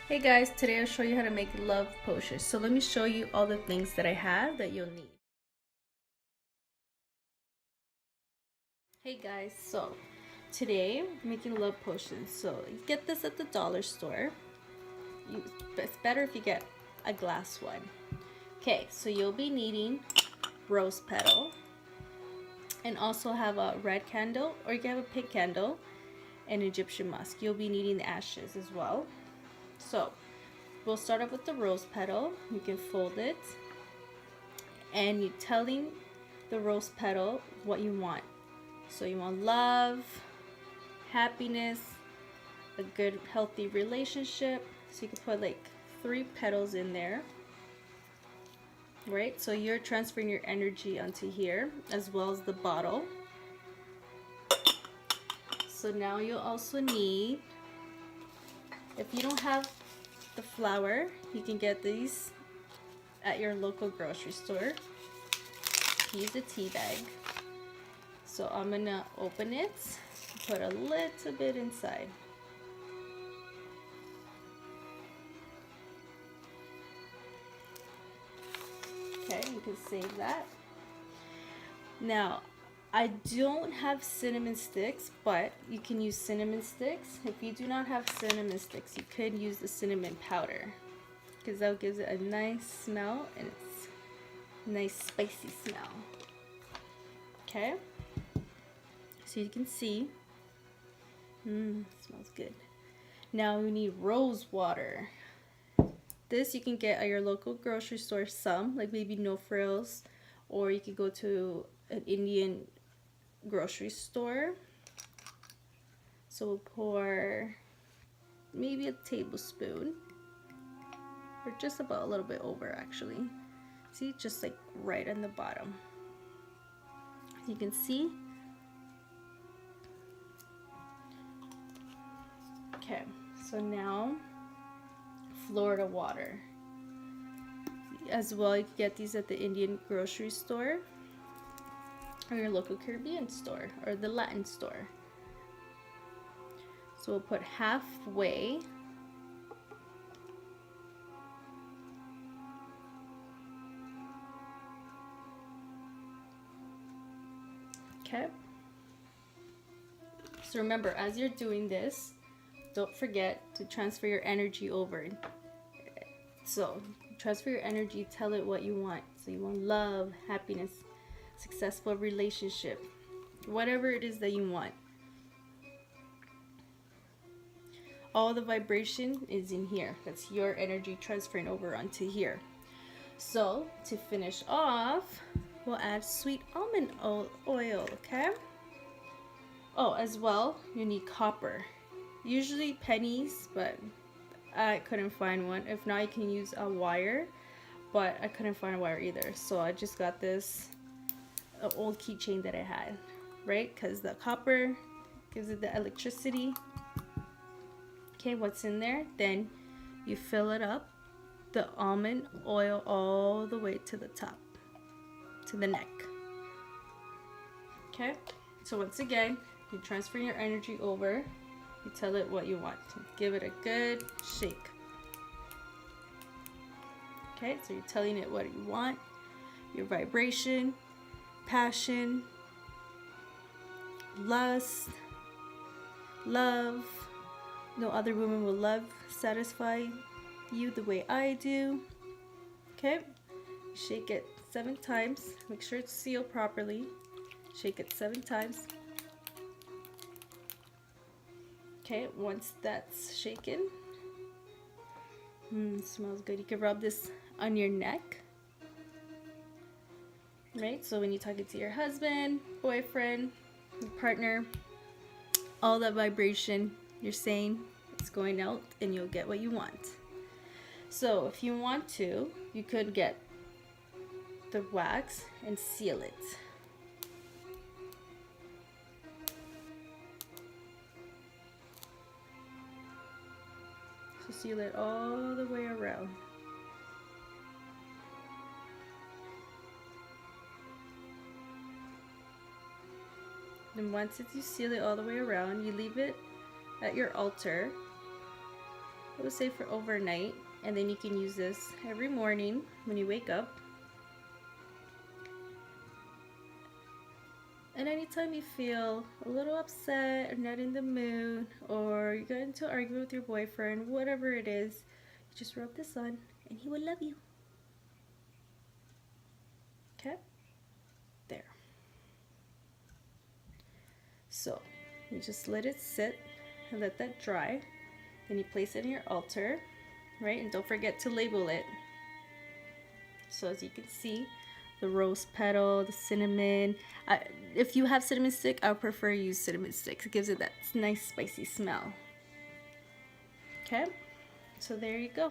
Hey guys, today I'll show you how to make love potions. So let me show you all the things that I have that you'll need. Hey guys, so today I'm making love potions. So you get this at the dollar store. It's better if you get a glass one. Okay, so you'll be needing rose petal and also have a red candle, or you can have a pink candle, and Egyptian musk. You'll be needing the ashes as well. So we'll start off with the rose petal. You can fold it and you're telling the rose petal what you want. So you want love, happiness, a good healthy relationship. So you can put like 3 petals in there, right? So you're transferring your energy onto here as well as the bottle. So now you'll also need, if you don't have the flower, you can get these at your local grocery store. Use a tea bag. So I'm gonna open it, put a little bit inside. Okay, you can save that. Now, I don't have cinnamon sticks, but you can use cinnamon sticks. If you do not have cinnamon sticks, you could use the cinnamon powder, because that gives it a nice smell, and it's a nice spicy smell. Okay, so you can see, smells good. Now we need rose water. This you can get at your local grocery store, some, like maybe No Frills, or you could go to an Indian grocery store. So we'll pour maybe a tablespoon, or just about a little bit over actually. See, just like right on the bottom. You can see. Okay, so now Florida water. As well, you can get these at the Indian grocery store, or your local Caribbean store, or the Latin store. So we'll put halfway. Okay. So remember, as you're doing this, don't forget to transfer your energy over. So transfer your energy, tell it what you want. So you want love, happiness, successful relationship, whatever it is that you want. All the vibration is in here. That's your energy transferring over onto here. So to finish off, we'll add sweet almond oil, okay? Oh, as well, you need copper. Usually pennies, but I couldn't find one. If not, you can use a wire, but I couldn't find a wire either. So I just got this old keychain that I had, right? Because the copper gives it the electricity. Okay, what's in there? Then you fill it up, the almond oil, all the way to the top, to the neck. Okay, so once again, you transfer your energy over. You tell it what you want. Give it a good shake. Okay, so you're telling it what you want, your vibration, passion, lust, love. No other woman will satisfy you the way I do. Okay, shake it 7 times. Make sure it's sealed properly. Shake it 7 times. Okay, once that's shaken, it smells good. You can rub this on your neck, right? So when you're talking to your husband, boyfriend, your partner, all that vibration you're saying, it's going out and you'll get what you want. So if you want to, you could get the wax and seal it. So seal it all the way around. And once you seal it all the way around, you leave it at your altar I would say for overnight, and then you can use this every morning when you wake up. And anytime you feel a little upset or not in the mood, or you got into an argument with your boyfriend, whatever it is, you just rub this on and he will love you. Okay? There. So you just let it sit and let that dry. Then you place it in your altar, right? And don't forget to label it. So as you can see, the rose petal, the cinnamon. If you have cinnamon stick, I would prefer use cinnamon sticks. It gives it that nice spicy smell. Okay, so there you go.